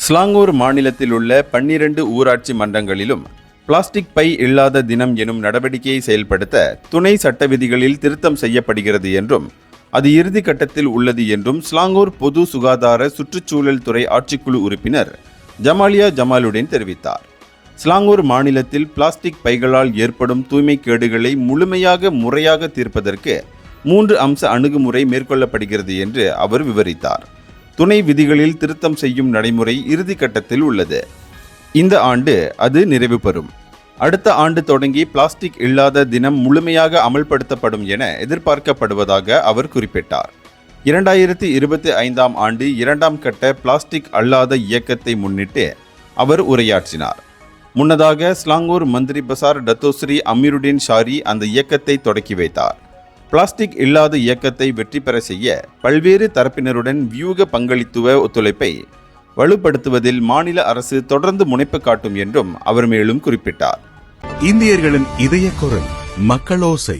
ஸ்லாங்கூர் மாநிலத்தில் உள்ள 12 ஊராட்சி மன்றங்களிலும் பிளாஸ்டிக் பை இல்லாத தினம் எனும் நடவடிக்கையை செயல்படுத்த துணை சட்ட விதிகளில் திருத்தம் செய்யப்படுகிறது என்றும் அது இறுதி கட்டத்தில் உள்ளது என்றும் ஸ்லாங்கூர் பொது சுகாதார சுற்றுச்சூழல் துறை ஆட்சிக்குழு உறுப்பினர் ஜமாலியா ஜமாலுடன் தெரிவித்தார். ஸ்லாங்கூர் மாநிலத்தில் பிளாஸ்டிக் பைகளால் ஏற்படும் தூய்மை கேடுகளை முறையாக தீர்ப்பதற்கு 3 அம்ச அணுகுமுறை மேற்கொள்ளப்படுகிறது என்று அவர் விவரித்தார். துணை விதிகளில் திருத்தம் செய்யும் நடைமுறை இறுதி கட்டத்தில் உள்ளது. இந்த ஆண்டு அது நிறைவு பெறும். அடுத்த ஆண்டு தொடங்கி பிளாஸ்டிக் இல்லாத தினம் முழுமையாக அமல்படுத்தப்படும் என எதிர்பார்க்கப்படுவதாக அவர் குறிப்பிட்டார். 2025ஆம் ஆண்டு 2ஆம் கட்ட பிளாஸ்டிக் அல்லாத இயக்கத்தை முன்னிட்டு அவர் உரையாற்றினார். முன்னதாக ஸ்லாங்கூர் மந்திரி பசார் டத்தோஸ்ரீ அமீருடின் ஷாரி அந்த இயக்கத்தை தொடக்கி வைத்தார். பிளாஸ்டிக் இல்லாத இயக்கத்தை வெற்றி பெற செய்ய பல்வேறு தரப்பினருடன் வியூக பங்களித்துவ ஒத்துழைப்பை வலுப்படுத்துவதில் மாநில அரசு தொடர்ந்து முனைப்பு காட்டும் என்றும் அவர் மேலும் குறிப்பிட்டார். இந்தியர்களின் இதய குரல் மக்களோசை.